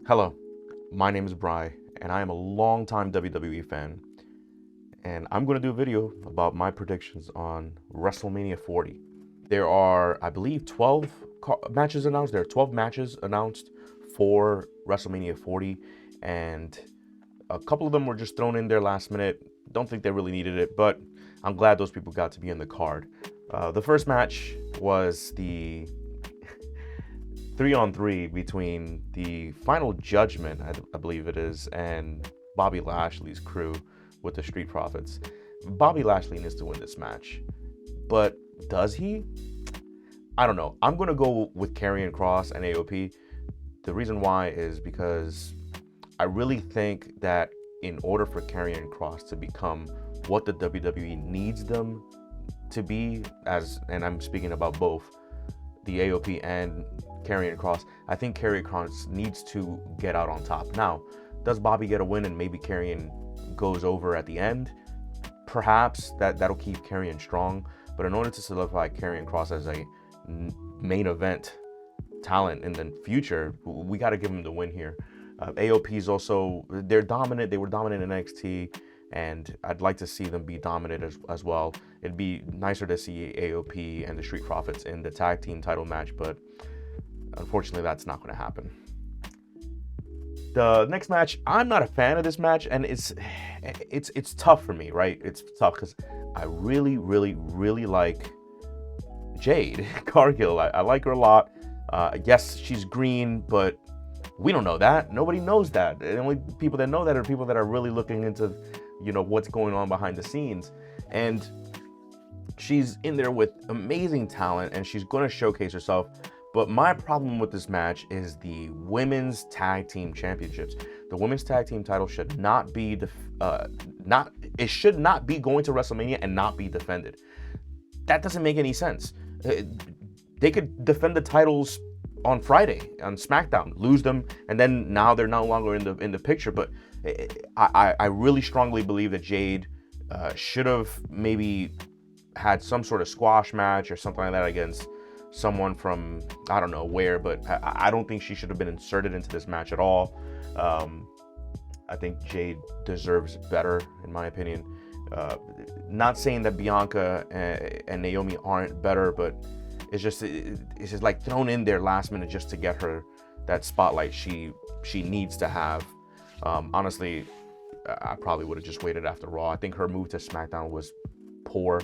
Hello, my name is Bry, and I am a longtime WWE fan. And I'm going to do a video about my predictions on Wrestlemania 40. There are, I believe, 12 matches announced. There are 12 matches announced for Wrestlemania 40, and a couple of them were just thrown in there last minute. Don't think they really needed it, but I'm glad those people got to be in the card. The first match was the 3-on-3 between the Final Judgment, I believe it is, and Bobby Lashley's crew with the Street Profits. Bobby Lashley needs to win this match, but does he? I don't know. I'm going to go with Karrion Kross and AOP. The reason why is because I really think that in order for Karrion Kross to become what the WWE needs them to be, and I'm speaking about both the AOP and Karrion Kross, I think Karrion Kross needs to get out on top. Now, does Bobby get a win and maybe Karrion goes over at the end? Perhaps that'll keep Karrion strong, but in order to solidify Karrion Kross as a main event talent in the future, we got to give him the win here. AOP is also, they're dominant. They were dominant in NXT, and I'd like to see them be dominant as well. It'd be nicer to see AOP and the Street Profits in the tag team title match, but unfortunately that's not going to happen. The next match, I'm not a fan of this match, and it's tough for me, right? It's tough because I really like Jade Cargill. I like her a lot. Yes, she's green, but we don't know that. Nobody knows that. The only people that know that are people that are really looking into, what's going on behind the scenes. And she's in there with amazing talent, and she's going to showcase herself. But my problem with this match is the women's tag team championships. The women's tag team title should not be it should not be going to WrestleMania and not be defended. That doesn't make any sense. They could defend the titles on Friday on SmackDown, lose them, and then now they're no longer in the picture. But I really strongly believe that Jade should have maybe had some sort of squash match or something like that against someone from I don't know where, but I don't think she should have been inserted into this match at all. I think Jade deserves better, in my opinion. Not saying that Bianca and Naomi aren't better, but it's just like thrown in there last minute just to get her that spotlight she needs to have. Honestly, I probably would have just waited after Raw. I think her move to SmackDown was poor.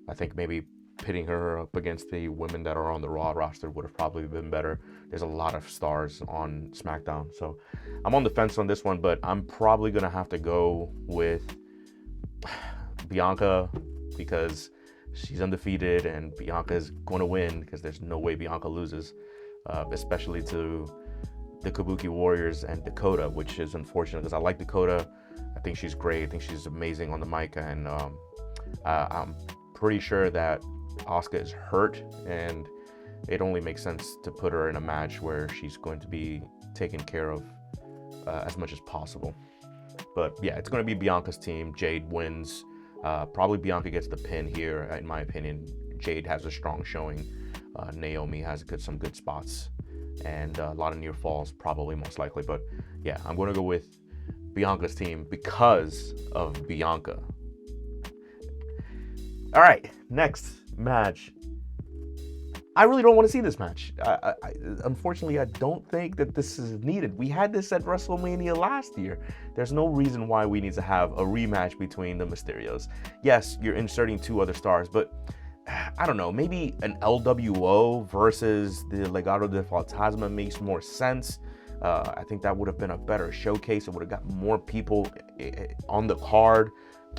I think maybe pitting her up against the women that are on the Raw roster would have probably been better. There's a lot of stars on SmackDown, so I'm on the fence on this one, but I'm probably gonna have to go with Bianca because she's undefeated and Bianca is going to win because there's no way Bianca loses, especially to the Kabuki Warriors and Dakota, which is unfortunate because I like Dakota. I think she's great. I think she's amazing on the mic, and I'm pretty sure that Asuka is hurt, and it only makes sense to put her in a match where she's going to be taken care of as much as possible. But yeah, it's going to be Bianca's team. Jade wins. Probably Bianca gets the pin here, in my opinion. Jade has a strong showing. Naomi has some good spots, and a lot of near falls, probably most likely. But yeah, I'm going to go with Bianca's team because of Bianca. All right, next match. I really don't want to see this match. Unfortunately, I don't think that this is needed. We had this at WrestleMania last year. There's no reason why we need to have a rematch between the Mysterios. Yes, you're inserting two other stars, but I don't know, maybe an LWO versus the Legado del Fantasma makes more sense. I think that would have been a better showcase. It would have got more people on the card,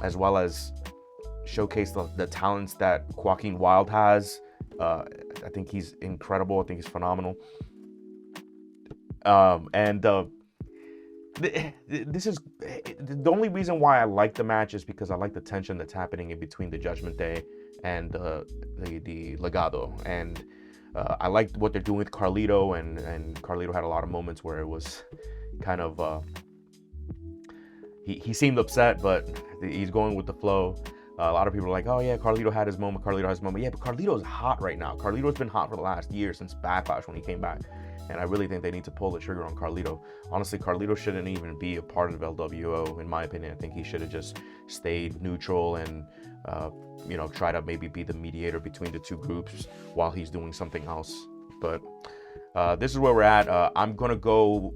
as well as showcase the talents that Joaquin Wilde has. I think he's incredible. I think he's phenomenal. This is the only reason why I like the match is because I like the tension that's happening in between the Judgment Day and the Legado, and I liked what they're doing with Carlito, and Carlito had a lot of moments where it was kind of he seemed upset, but he's going with the flow. A lot of people are like, oh yeah, Carlito had his moment. Yeah, but Carlito's hot right now. Carlito's been hot for the last year since Backlash when he came back. And I really think they need to pull the trigger on Carlito. Honestly, Carlito shouldn't even be a part of LWO, in my opinion. I think he should have just stayed neutral and, try to maybe be the mediator between the two groups while he's doing something else. But this is where we're at. I'm gonna go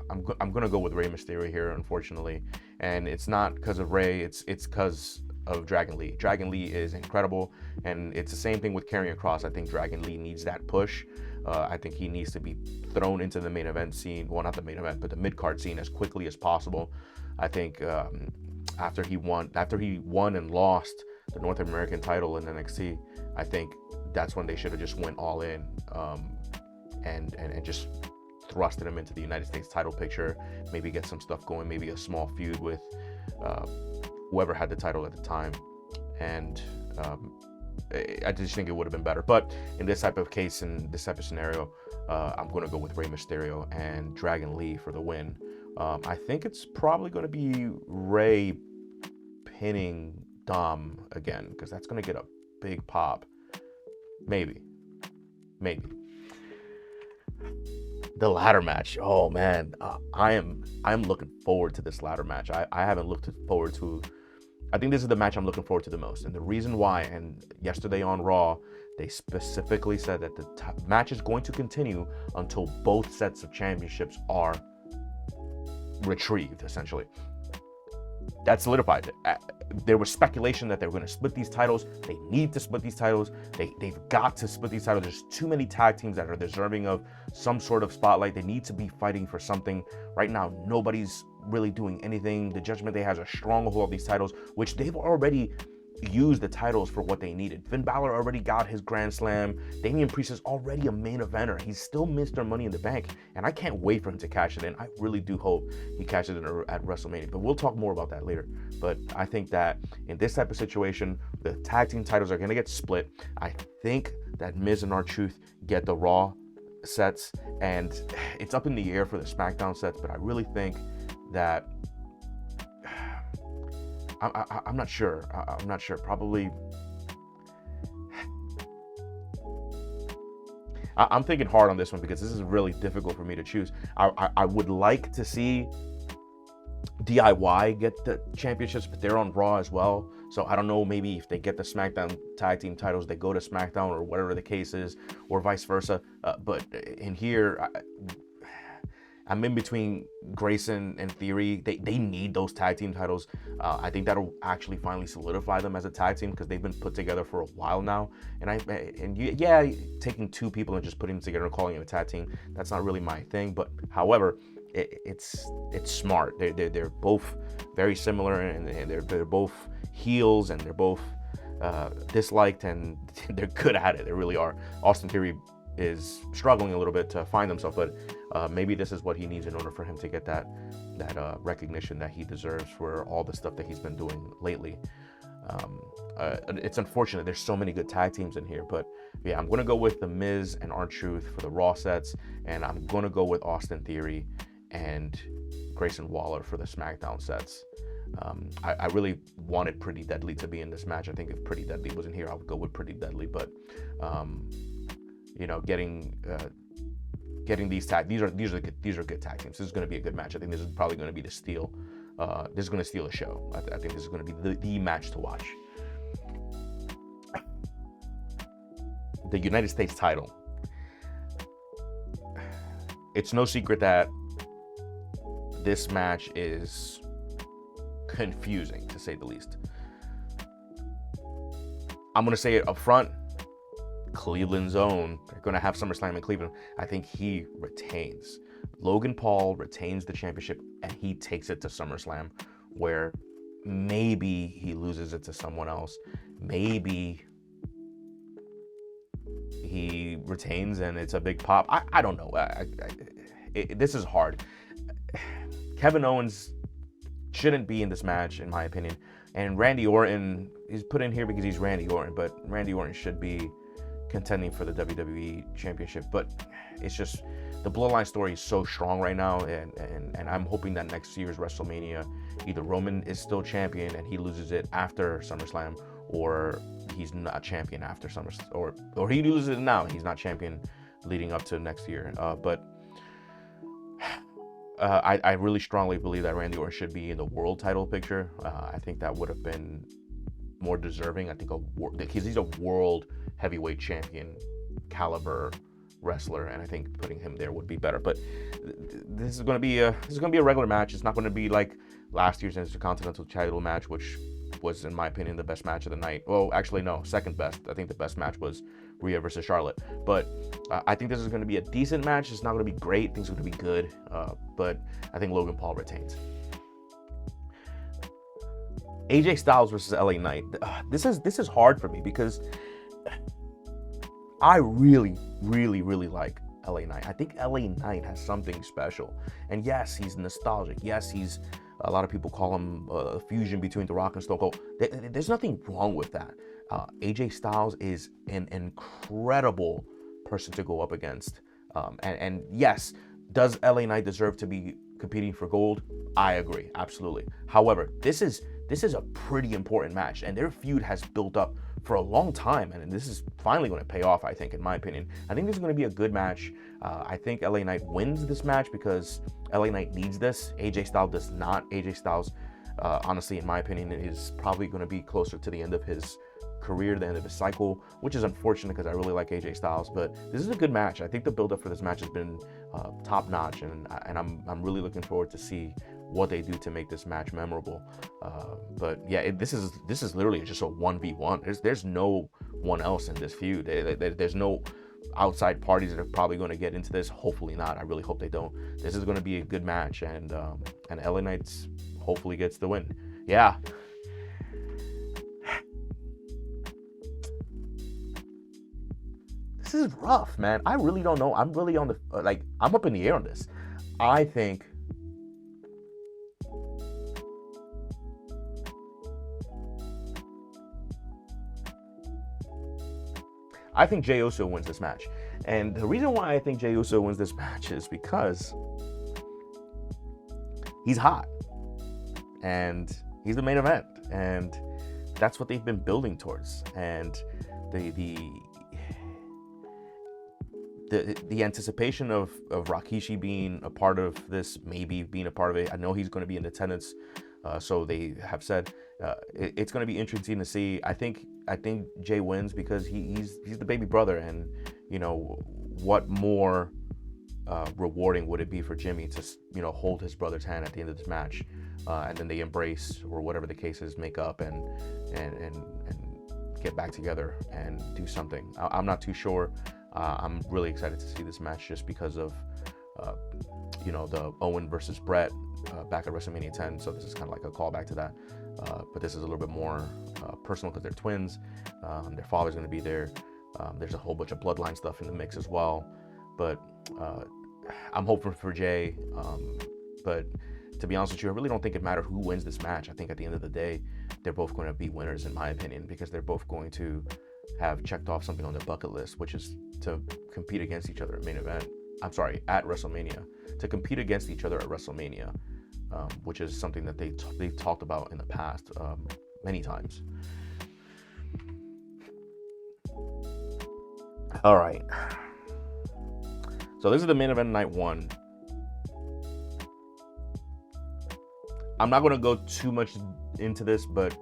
with Rey Mysterio here, unfortunately, and it's not because of Rey. It's because of Dragon Lee. Dragon Lee is incredible, and it's the same thing with Karrion Kross. I think Dragon Lee needs that push. I think he needs to be thrown into the main event scene. Well, not the main event, but the mid-card scene as quickly as possible. I think after he won and lost the North American title in NXT, I think that's when they should have just went all in and just thrusted him into the United States title picture. Maybe get some stuff going. Maybe a small feud with whoever had the title at the time, and I just think it would have been better. But in this type of case, in this type of scenario, I'm going to go with Rey Mysterio and Dragon Lee for the win. I think it's probably going to be Rey pinning Dom again, because that's going to get a big pop. Maybe. The ladder match. Oh man, I'm looking forward to this ladder match. I haven't looked forward to. I think this is the match I'm looking forward to the most, and the reason why. And yesterday on Raw, they specifically said that the match is going to continue until both sets of championships are retrieved. Essentially, that's solidified. There was speculation that they were going to split these titles. They need to split these titles. They've got to split these titles. There's too many tag teams that are deserving of some sort of spotlight. They need to be fighting for something. Right now, nobody's really doing anything. The Judgment Day has a stronghold of these titles, which they've already used the titles for what they needed. Finn Balor already got his Grand Slam. Damian Priest is already a main eventer. He's still Mr. Money in the Bank, and I can't wait for him to cash it in. I really do hope he cashes it in at WrestleMania, but we'll talk more about that later. But I think that in this type of situation, the tag team titles are going to get split. I think that Miz and R-Truth get the Raw sets, and it's up in the air for the SmackDown sets, but I really think that I'm not sure. I'm not sure. Probably. I'm thinking hard on this one because this is really difficult for me to choose. I would like to see DIY get the championships, but they're on Raw as well. So I don't know, maybe if they get the SmackDown tag team titles, they go to SmackDown or whatever the case is, or vice versa. But in here, I'm in between Grayson and Theory. They need those tag team titles. I think that'll actually finally solidify them as a tag team because they've been put together for a while now. Taking two people and just putting them together and calling it a tag team, that's not really my thing. But however, it's smart. They're both very similar, and they're both heels, and they're both disliked, and they're good at it. They really are. Austin Theory is struggling a little bit to find himself, but maybe this is what he needs in order for him to get that recognition that he deserves for all the stuff that he's been doing lately. It's unfortunate. There's so many good tag teams in here, but yeah, I'm going to go with The Miz and R-Truth for the Raw sets, and I'm going to go with Austin Theory and Grayson Waller for the SmackDown sets. I really wanted Pretty Deadly to be in this match. I think if Pretty Deadly was in here, I would go with Pretty Deadly, but getting these these are good tag teams. This is going to be a good match. I think this is probably going to be the steal. This is going to steal the show. I think this is going to be the match to watch. The United States title. It's no secret that this match is confusing, to say the least. I'm going to say it up front. Cleveland's own. They're going to have SummerSlam in Cleveland. I think he retains. Logan Paul retains the championship, and he takes it to SummerSlam, where maybe he loses it to someone else. Maybe he retains and it's a big pop. I don't know. This is hard. Kevin Owens shouldn't be in this match, in my opinion. And Randy Orton is put in here because he's Randy Orton, but Randy Orton should be contending for the WWE Championship. But it's just, the Bloodline story is so strong right now, and I'm hoping that next year's WrestleMania, either Roman is still champion and he loses it after SummerSlam, or he's not champion after SummerSlam, or he loses it now and he's not champion leading up to next year. But I really strongly believe that Randy Orton should be in the world title picture. I think that would have been more deserving. I think he's a world heavyweight champion caliber wrestler, and I think putting him there would be better. But this is going to be a regular match. It's not going to be like last year's Intercontinental title match, which was, in my opinion, the best match of the night. Well, actually, no, second best. I think the best match was Rhea versus Charlotte. But I think this is going to be a decent match. It's not going to be great. Things are going to be good. But I think Logan Paul retains. AJ Styles versus LA Knight. This is hard for me because I really, really, really like LA Knight. I think LA Knight has something special. And yes, he's nostalgic. Yes, he's, a lot of people call him a fusion between The Rock and Stone Cold. There's nothing wrong with that. AJ Styles is an incredible person to go up against. And yes, does LA Knight deserve to be competing for gold? I agree, absolutely. However, this is a pretty important match, and their feud has built up for a long time, and this is finally going to pay off, I think, in my opinion. I think this is going to be a good match. I think LA Knight wins this match because LA Knight needs this. AJ Styles does not. AJ Styles, honestly, in my opinion, is probably going to be closer to the end of his career, the end of his cycle, which is unfortunate because I really like AJ Styles. But this is a good match. I think the build-up for this match has been top notch, and I'm really looking forward to see what they do to make this match memorable. But yeah, this is literally just a 1v1. There's no one else in this feud. There's no outside parties that are probably going to get into this. Hopefully not. I really hope they don't. This is going to be a good match, and LA Knights hopefully gets the win. Yeah. This is rough, man. I really don't know. I'm really on the I'm up in the air on this. I think Jey Uso wins this match. And the reason why I think Jey Uso wins this match is because he's hot. And he's the main event. And that's what they've been building towards. And the anticipation of Rikishi being a part of this, maybe being a part of it. I know he's going to be in attendance. So they have said it's going to be interesting to see. I think Jay wins because he's the baby brother, and you know what more rewarding would it be for Jimmy to hold his brother's hand at the end of this match, and then they embrace, or whatever the case is, make up and get back together and do something. I'm not too sure. I'm really excited to see this match just because of the Owen versus Brett back at WrestleMania 10. So this is kind of like a callback to that. But this is a little bit more personal because they're twins. Their father's going to be there. There's a whole bunch of bloodline stuff in the mix as well. But I'm hoping for Jay. But to be honest with you, I really don't think it matters who wins this match. I think at the end of the day, they're both going to be winners, in my opinion, because they're both going to have checked off something on their bucket list, which is to compete against each other at at WrestleMania. To compete against each other at WrestleMania, which is something that they've talked about in the past many times. All right. So this is the main event night one. I'm not going to go too much into this, but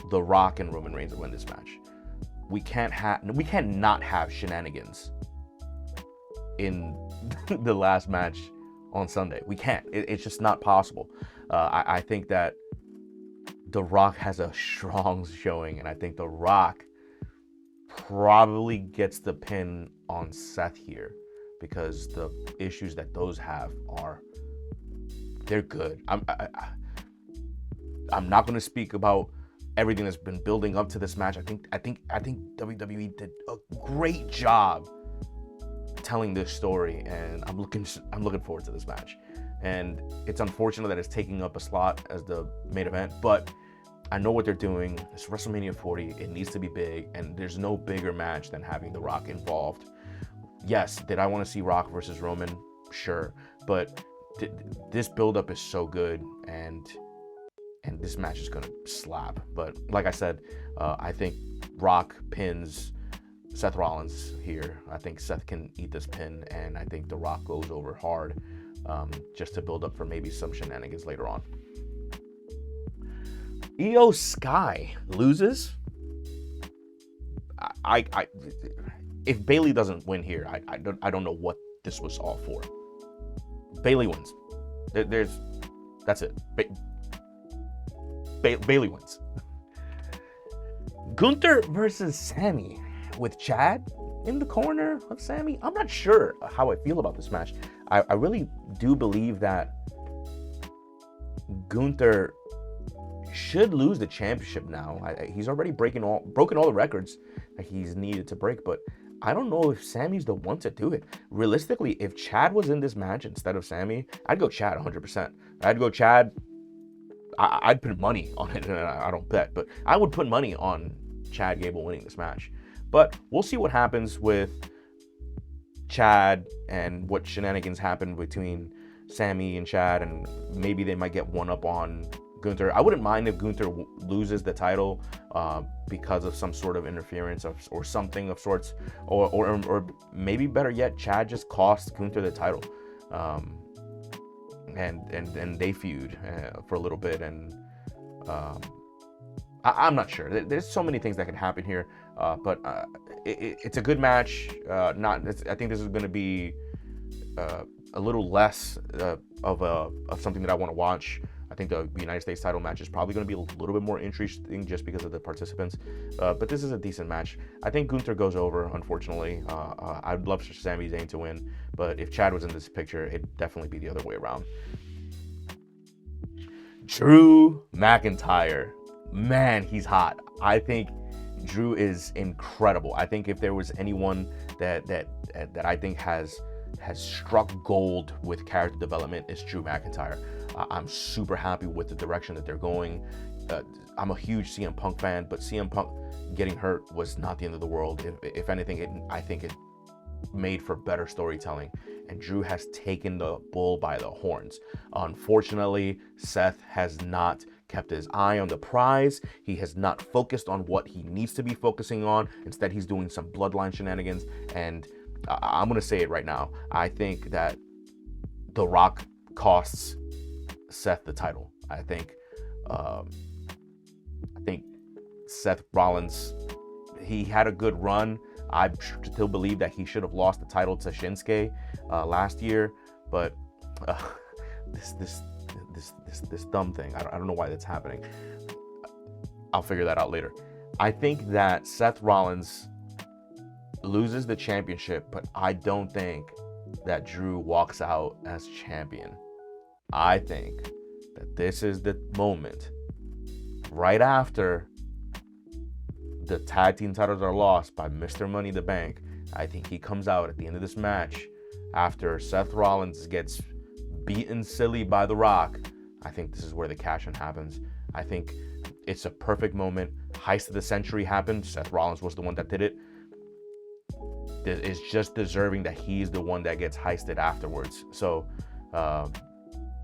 The Rock and Roman Reigns will win this match. We cannot have shenanigans in the last match on Sunday. We can't. It's just not possible. I think that The Rock has a strong showing, and I think The Rock probably gets the pin on Seth here because the issues that those have they're good. I'm not going to speak about everything that's been building up to this match. I think WWE did a great job telling this story, and I'm looking forward to this match. And it's unfortunate that it's taking up a slot as the main event, but I know what they're doing. It's WrestleMania 40. It needs to be big, and there's no bigger match than having The Rock involved. Yes, did I want to see Rock versus Roman? Sure, but this build-up is so good, and this match is going to slap. But like I said, I think Rock pins Seth Rollins here. I think Seth can eat this pin, and I think The Rock goes over hard, just to build up for maybe some shenanigans later on. Io Sky loses. If Bayley doesn't win here, I don't know what this was all for. Bayley wins. That's it. Bayley wins. Gunther versus Sammy with Chad in the corner of Sammy. I'm not sure how I feel about this match. I really do believe that Gunther should lose the championship now. He's already broken all the records that he's needed to break, but I don't know if Sammy's the one to do it. Realistically, if Chad was in this match instead of Sammy, I'd go Chad 100%. I'd go Chad. I'd put money on it. I don't bet, but I would put money on Chad Gable winning this match. But we'll see what happens with Chad and what shenanigans happen between Sammy and Chad, and maybe they might get one up on Gunther. I wouldn't mind if Gunther loses the title because of some sort of interference or something of sorts, or maybe better yet, Chad just cost Gunther the title, and they feud for a little bit, and I'm not sure. There's so many things that can happen here, but it's a good match. I think this is going to be a little less of something that I want to watch. I think the United States title match is probably going to be a little bit more interesting just because of the participants. But this is a decent match. I think Gunther goes over, unfortunately. I'd love for Sami Zayn to win, but if Chad was in this picture, it'd definitely be the other way around. Drew McIntyre. Man, he's hot. I think Drew is incredible. I think if there was anyone that I think has struck gold with character development, it's Drew McIntyre. I'm super happy with the direction that they're going. I'm a huge CM Punk fan, but CM Punk getting hurt was not the end of the world. If anything, I think it made for better storytelling, and Drew has taken the bull by the horns. Unfortunately, Seth has not kept his eye on the prize. He has not focused on what he needs to be focusing on. Instead, he's doing some bloodline shenanigans, and I'm going to say it right now. I think that The Rock costs Seth the title. I think Seth Rollins, he had a good run. I still believe that he should have lost the title to Shinsuke last year, but this dumb thing, I don't know why that's happening. I'll figure that out later. I think that Seth Rollins loses the championship, but I don't think that Drew walks out as champion. I think that this is the moment right after the tag team titles are lost by Mr. Money in the Bank. I think he comes out at the end of this match after Seth Rollins gets beaten silly by The Rock. I think this is where the cash-in happens. I think it's a perfect moment. Heist of the century happened. Seth Rollins was the one that did it. It's just deserving that he's the one that gets heisted afterwards. So,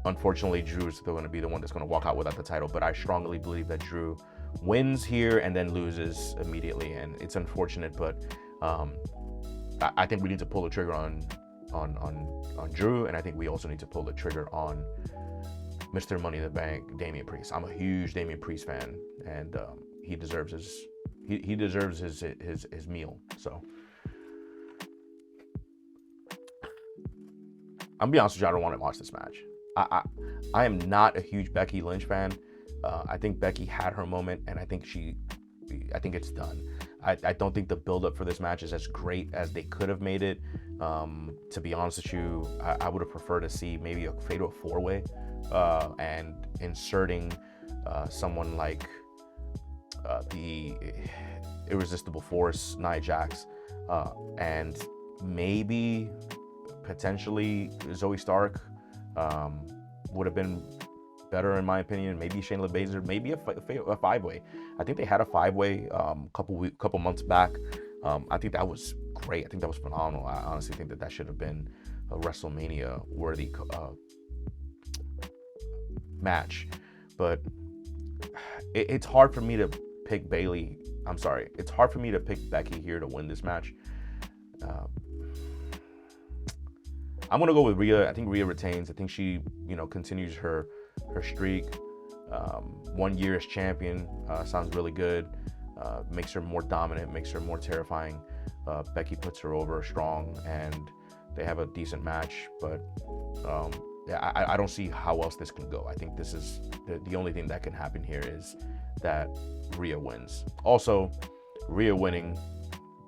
unfortunately, Drew is still going to be the one that's going to walk out without the title. But I strongly believe that Drew wins here and then loses immediately. And it's unfortunate, but I think we need to pull the trigger on Drew, and I think we also need to pull the trigger on Mr. Money in the Bank, Damian Priest. I'm a huge Damian Priest fan, and he deserves his meal. So I'm gonna be honest with you, I don't want to watch this match. I am not a huge Becky Lynch fan. I think Becky had her moment, and I think it's done. I don't think the build-up for this match is as great as they could have made it. To be honest with you, I would have preferred to see maybe a fatal four-way and inserting someone like the Irresistible Force, Nia Jax, and maybe potentially Zoe Stark would have been better in my opinion. Maybe Shayna Baszler, maybe a five-way. I think they had a five-way couple months back. I think that was great. I think that was phenomenal. I honestly think that should have been a WrestleMania worthy match. But it's hard for me to pick Bayley. I'm sorry. It's hard for me to pick Becky here to win this match. I'm gonna go with Rhea. I think Rhea retains. I think she, continues her streak. 1 year as champion sounds really good. Makes her more dominant, makes her more terrifying. Becky puts her over strong, and they have a decent match. But I don't see how else this can go. I think this is the only thing that can happen here is that Rhea wins. Also, Rhea winning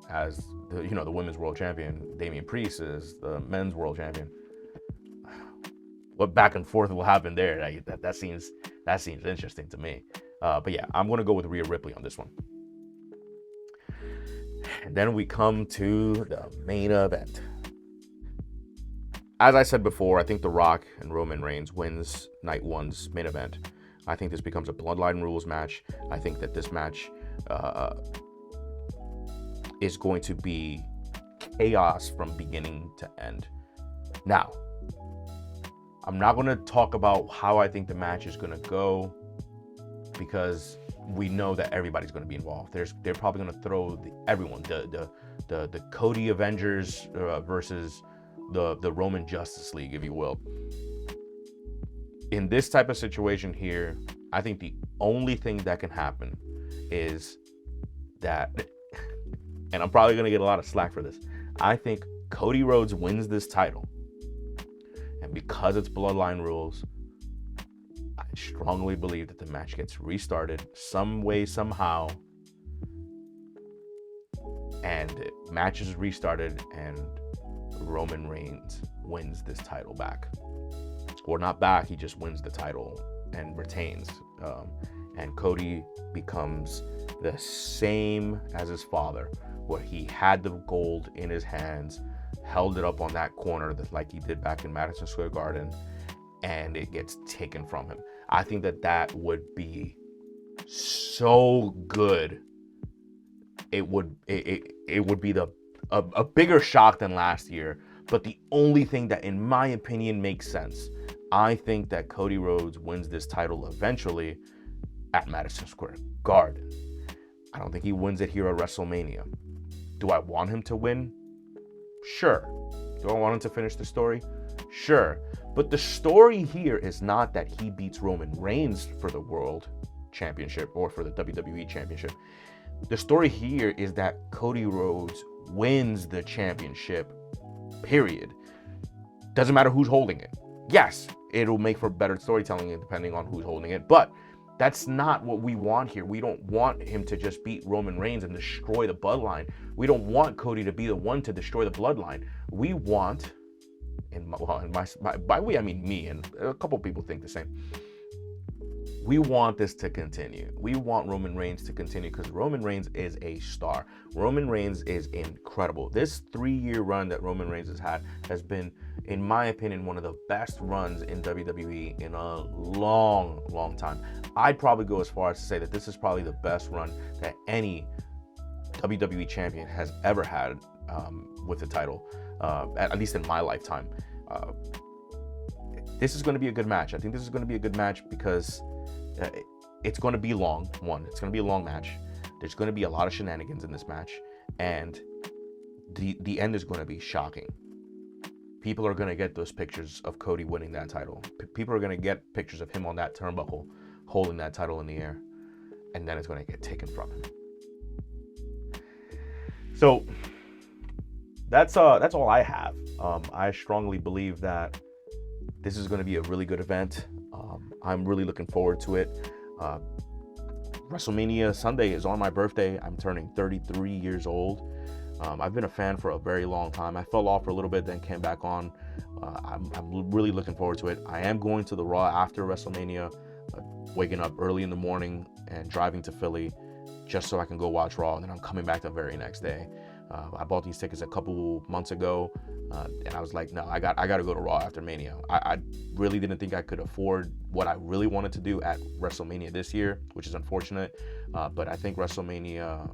as the women's world champion, Damian Priest is the men's world champion. What back and forth will happen there? That seems interesting to me. But yeah, I'm gonna go with Rhea Ripley on this one. And then we come to the main event. As I said before, I think The Rock and Roman Reigns wins night one's main event. I think this becomes a Bloodline Rules match. I think that this match is going to be chaos from beginning to end. Now, I'm not going to talk about how I think the match is going to go because we know that everybody's going to be involved. They're probably going to throw everyone, the Cody Avengers versus the Roman Justice League, if you will. In this type of situation here, I think the only thing that can happen is that, and I'm probably going to get a lot of slack for this, I think Cody Rhodes wins this title. And because it's Bloodline Rules, I strongly believe that the match gets restarted some way, somehow. And match is restarted and Roman Reigns wins this title back. Or not back, he just wins the title and retains. And Cody becomes the same as his father, where he had the gold in his hands, held it up on that corner like he did back in Madison Square Garden, and it gets taken from him. I think that would be so good. It would be a bigger shock than last year, but the only thing that, in my opinion, makes sense, I think that Cody Rhodes wins this title eventually at Madison Square Garden. I don't think he wins it here at WrestleMania. Do I want him to win? Sure. Do I want him to finish the story? Sure. But the story here is not that he beats Roman Reigns for the World Championship or for the WWE Championship. The story here is that Cody Rhodes wins the championship, period. Doesn't matter who's holding it. Yes, it'll make for better storytelling depending on who's holding it, but that's not what we want here. We don't want him to just beat Roman Reigns and destroy the bloodline. We don't want Cody to be the one to destroy the bloodline. We want, by we I mean me, and a couple people think the same. We want this to continue. We want Roman Reigns to continue because Roman Reigns is a star. Roman Reigns is incredible. This 3-year run that Roman Reigns has had has been, in my opinion, one of the best runs in WWE in a long, long time. I'd probably go as far as to say that this is probably the best run that any WWE champion has ever had with the title, at least in my lifetime. This is going to be a good match. I think this is going to be a good match because it's going to be long. It's going to be a long match. There's going to be a lot of shenanigans in this match, and the end is going to be shocking. People are going to get those pictures of Cody winning that title. People are going to get pictures of him on that turnbuckle holding that title in the air, and then it's going to get taken from him. So that's all I have. I strongly believe that this is going to be a really good event. I'm really looking forward to it. WrestleMania Sunday is on my birthday. I'm turning 33 years old. I've been a fan for a very long time. I fell off for a little bit, then came back on. I'm really looking forward to it. I am going to the Raw after WrestleMania, waking up early in the morning and driving to Philly just so I can go watch Raw, and then I'm coming back the very next day. I bought these tickets a couple months ago, and I was like, no, I got to go to Raw after Mania. I really didn't think I could afford what I really wanted to do at WrestleMania this year, which is unfortunate. But I think WrestleMania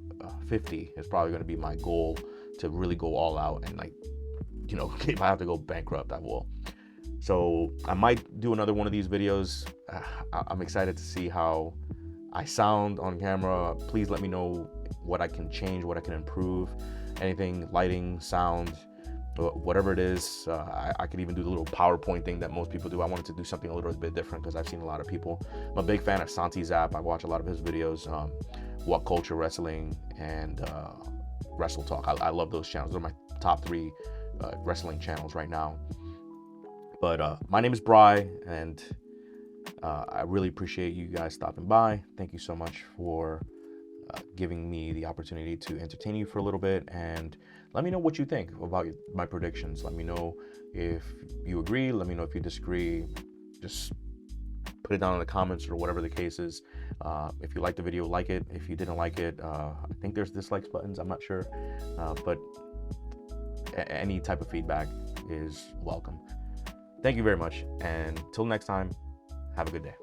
50 is probably going to be my goal, to really go all out, and if I have to go bankrupt, I will. So I might do another one of these videos. I'm excited to see how I sound on camera. Please let me know, what I can change, what I can improve, anything, lighting, sound, whatever it is. I could even do the little PowerPoint thing that most people do. I wanted to do something a little bit different because I've seen a lot of people. I'm a big fan of Santi's app. I watch a lot of his videos, What Culture Wrestling and Wrestle Talk. I love those channels. Those are my top 3 wrestling channels right now. But my name is Bry, and I really appreciate you guys stopping by. Thank you so much for giving me the opportunity to entertain you for a little bit, and let me know what you think about my predictions. Let me know if you agree. Let me know if you disagree. Just put it down in the comments or whatever the case is. If you like the video, like it. If you didn't like it, I think there's dislikes buttons. I'm not sure, but any type of feedback is welcome. Thank you very much, and till next time, have a good day.